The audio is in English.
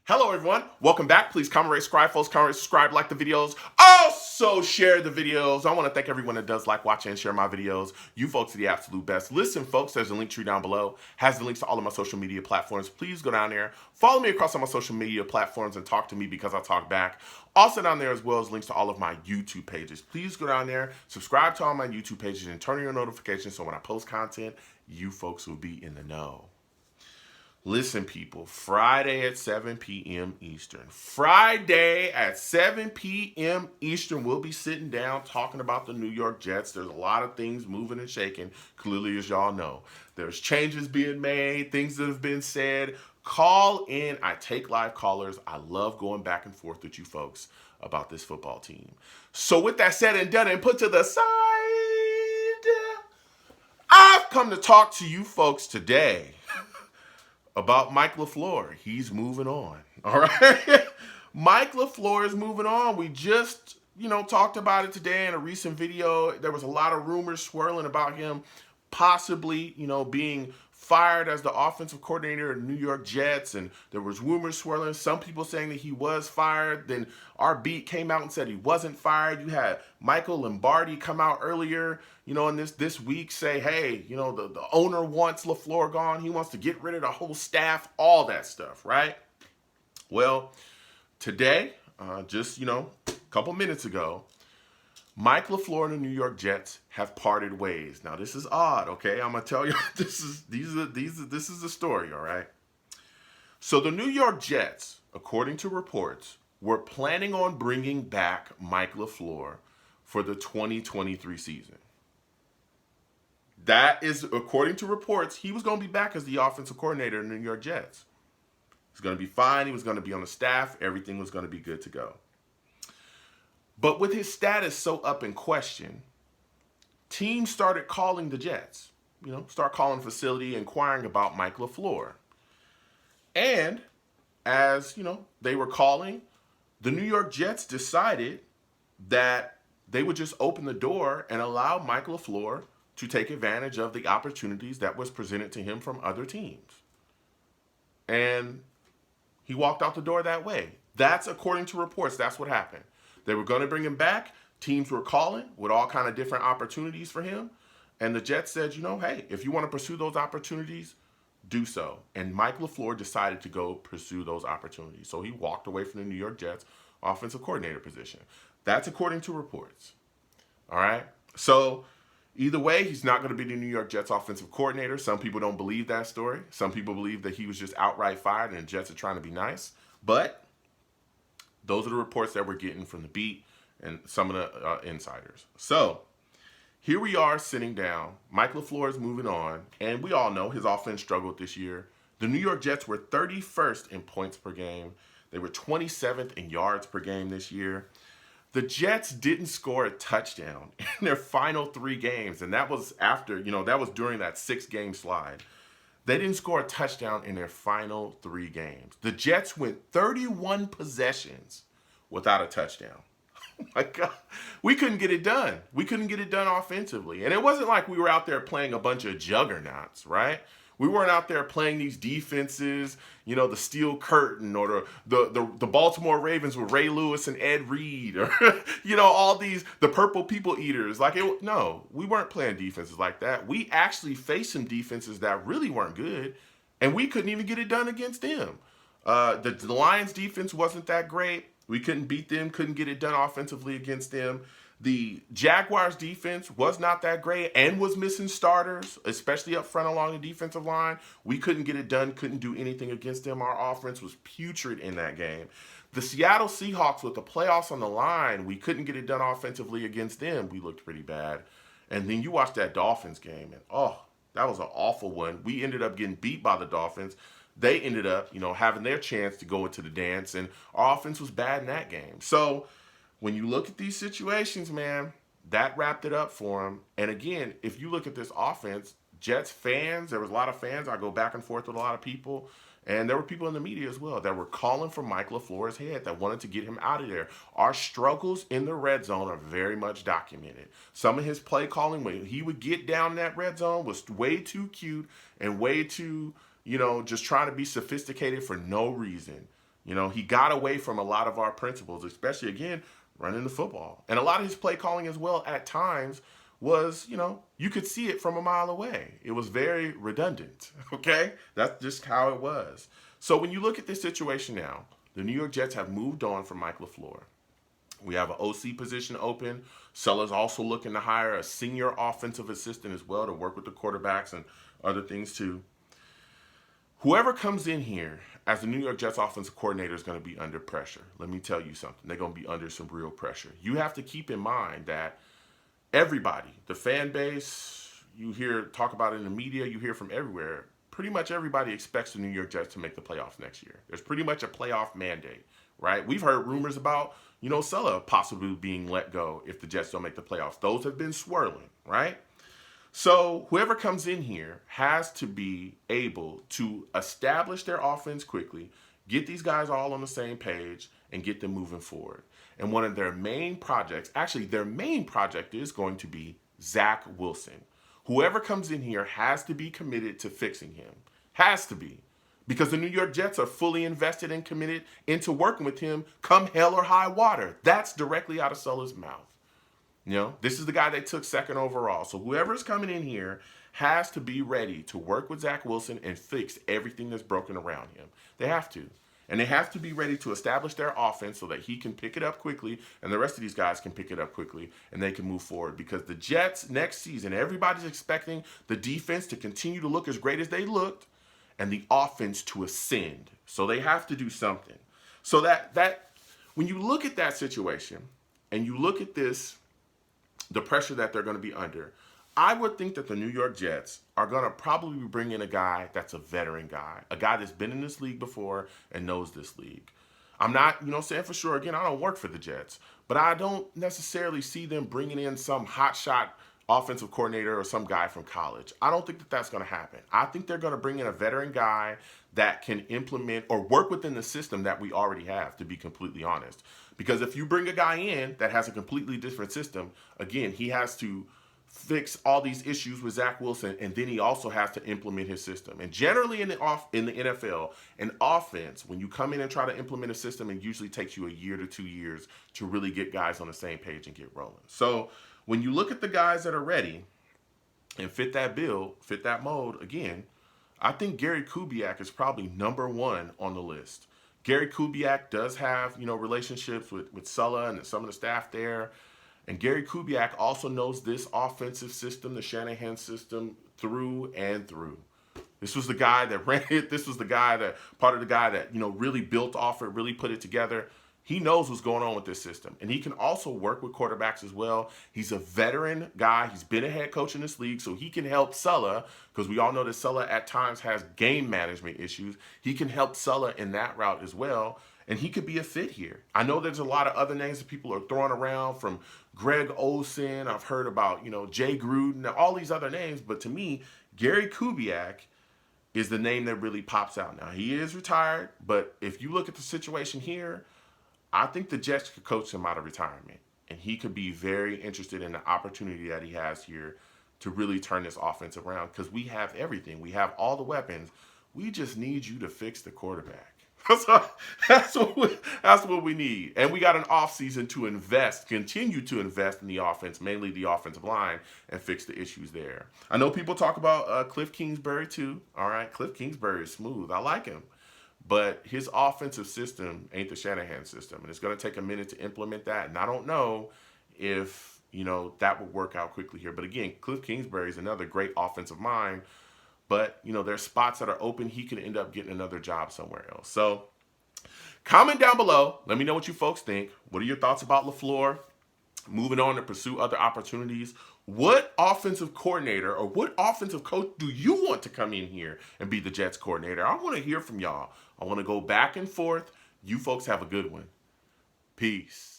Hello, everyone. Welcome back. Please comment, rate, subscribe, folks. Comment, rate, subscribe, like the videos. Also, share the videos. I want to thank everyone that does like, watch, and share my videos. You folks are the absolute best. Listen, folks, there's a link tree down below. Has the links to all of my social media platforms. Please go down there. Follow me across all my social media platforms and talk to me because I talk back. Also down there as well as links to all of my YouTube pages. Please go down there, subscribe to all my YouTube pages, and turn on your notifications so when I post content, you folks will be in the know. Listen, people, Friday at 7 p.m. Eastern. Friday at 7 p.m. Eastern, we'll be sitting down talking about the New York Jets. There's a lot of things moving and shaking, clearly, as y'all know. There's changes being made, things that have been said. Call in. I take live callers. I love going back and forth with you folks about this football team. So with that said and done and put to the side, I've come to talk to you folks today about Mike LaFleur. He's moving on. All right. Mike LaFleur is moving on. We just, talked about it today in a recent video. There was a lot of rumors swirling about him possibly, being fired as the offensive coordinator of the New York Jets, and there was rumors swirling. Some people saying that he was fired. Then our beat came out and said he wasn't fired. You had Michael Lombardi come out earlier, in this week say, hey, the owner wants LaFleur gone. He wants to get rid of the whole staff, all that stuff, right? Well, today, just, a couple minutes ago, Mike LaFleur and the New York Jets have parted ways. Now, this is odd, okay? I'm gonna tell you this is the story, all right? So the New York Jets, according to reports, were planning on bringing back Mike LaFleur for the 2023 season. That is, according to reports, he was going to be back as the offensive coordinator in the New York Jets. He's going to be fine. He was going to be on the staff. Everything was going to be good to go. But with his status so up in question, teams started calling the Jets, start calling facility, inquiring about Mike LaFleur. And as, they were calling, the New York Jets decided that they would just open the door and allow Mike LaFleur to take advantage of the opportunities that was presented to him from other teams. And he walked out the door that way. That's according to reports. That's what happened. They were going to bring him back. Teams were calling with all kind of different opportunities for him. And the Jets said, hey, if you want to pursue those opportunities, do so. And Mike LaFleur decided to go pursue those opportunities. So he walked away from the New York Jets offensive coordinator position. That's according to reports. All right. So either way, he's not going to be the New York Jets offensive coordinator. Some people don't believe that story. Some people believe that he was just outright fired and the Jets are trying to be nice. But those are the reports that we're getting from the beat and some of the insiders. So here we are sitting down. Mike LaFleur is moving on. And we all know his offense struggled this year. The New York Jets were 31st in points per game. They were 27th in yards per game this year. The Jets didn't score a touchdown in their final 3 games. And that was after, that was during that 6-game slide. They didn't score a touchdown in their final 3 games. The Jets went 31 possessions without a touchdown. Oh my God. We couldn't get it done. We couldn't get it done offensively. And it wasn't like we were out there playing a bunch of juggernauts, right? We weren't out there playing these defenses, the Steel Curtain or the Baltimore Ravens with Ray Lewis and Ed Reed or, all these, the Purple People Eaters. No, we weren't playing defenses like that. We actually faced some defenses that really weren't good, and we couldn't even get it done against them. The Lions defense wasn't that great. We couldn't beat them, couldn't get it done offensively against them. The Jaguars defense was not that great and was missing starters, especially up front along the defensive line. We couldn't get it done, couldn't do anything against them. Our offense was putrid in that game. The Seattle Seahawks, with the playoffs on the line, we couldn't get it done offensively against them. We looked pretty bad. And then you watch that Dolphins game, and that was an awful one. We ended up getting beat by the Dolphins. They ended up, having their chance to go into the dance, and our offense was bad in that game. So when you look at these situations, man, that wrapped it up for him. And again, if you look at this offense, Jets fans, there was a lot of fans. I go back and forth with a lot of people. And there were people in the media as well that were calling for Mike LaFleur's head, that wanted to get him out of there. Our struggles in the red zone are very much documented. Some of his play calling, when he would get down in that red zone, was way too cute and way too, just trying to be sophisticated for no reason. He got away from a lot of our principles, especially, again, running the football. And a lot of his play calling as well at times was, you could see it from a mile away. It was very redundant, okay? That's just how it was. So when you look at this situation now, the New York Jets have moved on from Mike LaFleur. We have an OC position open. Sellers also looking to hire a senior offensive assistant as well to work with the quarterbacks and other things too. Whoever comes in here as the New York Jets offensive coordinator is going to be under pressure. Let me tell you something. They're going to be under some real pressure. You have to keep in mind that everybody, the fan base, you hear talk about it in the media, you hear from everywhere, pretty much everybody expects the New York Jets to make the playoffs next year. There's pretty much a playoff mandate, right? We've heard rumors about, Sella possibly being let go if the Jets don't make the playoffs. Those have been swirling, right? So whoever comes in here has to be able to establish their offense quickly, get these guys all on the same page, and get them moving forward. And one of their main projects, actually their main project is going to be Zach Wilson. Whoever comes in here has to be committed to fixing him. Has to be. Because the New York Jets are fully invested and committed into working with him come hell or high water. That's directly out of Sellers' mouth. This is the guy they took second overall. So whoever's coming in here has to be ready to work with Zach Wilson and fix everything that's broken around him. They have to. And they have to be ready to establish their offense so that he can pick it up quickly and the rest of these guys can pick it up quickly and they can move forward. Because the Jets next season, everybody's expecting the defense to continue to look as great as they looked and the offense to ascend. So they have to do something. So that when you look at that situation and you look at this, the pressure that they're going to be under, I would think that the New York Jets are going to probably bring in a guy that's a veteran guy, a guy that's been in this league before and knows this league. I'm not, saying for sure, again, I don't work for the Jets, but I don't necessarily see them bringing in some hotshot offensive coordinator or some guy from college. I don't think that that's going to happen. I think they're going to bring in a veteran guy that can implement or work within the system that we already have, to be completely honest. Because if you bring a guy in that has a completely different system, again, he has to fix all these issues with Zach Wilson, and then he also has to implement his system. And generally in the NFL, an offense, when you come in and try to implement a system, it usually takes you a year to 2 years to really get guys on the same page and get rolling. So when you look at the guys that are ready and fit that bill, fit that mold, again, I think Gary Kubiak is probably number one on the list. Gary Kubiak does have, relationships with Sulla and some of the staff there. And Gary Kubiak also knows this offensive system, the Shanahan system, through and through. This was the guy that ran it. This was the guy that, part of the guy that, really built off it, really put it together. He knows what's going on with this system. And he can also work with quarterbacks as well. He's a veteran guy. He's been a head coach in this league, so he can help Sulla, because we all know that Sulla at times has game management issues. He can help Sulla in that route as well. And he could be a fit here. I know there's a lot of other names that people are throwing around, from Greg Olsen. I've heard about, Jay Gruden, all these other names. But to me, Gary Kubiak is the name that really pops out. Now, he is retired, but if you look at the situation here, I think the Jets could coach him out of retirement. And he could be very interested in the opportunity that he has here to really turn this offense around, because we have everything. We have all the weapons. We just need you to fix the quarterback. That's what we need. And we got an offseason to invest, continue to invest in the offense, mainly the offensive line, and fix the issues there. I know people talk about Cliff Kingsbury too. All right, Cliff Kingsbury is smooth. I like him. But his offensive system ain't the Shanahan system. And it's going to take a minute to implement that. And I don't know if, that would work out quickly here. But again, Cliff Kingsbury is another great offensive mind. But, there's spots that are open. He could end up getting another job somewhere else. So comment down below. Let me know what you folks think. What are your thoughts about LaFleur moving on to pursue other opportunities? What offensive coordinator or what offensive coach do you want to come in here and be the Jets coordinator? I want to hear from y'all. I want to go back and forth. You folks have a good one. Peace.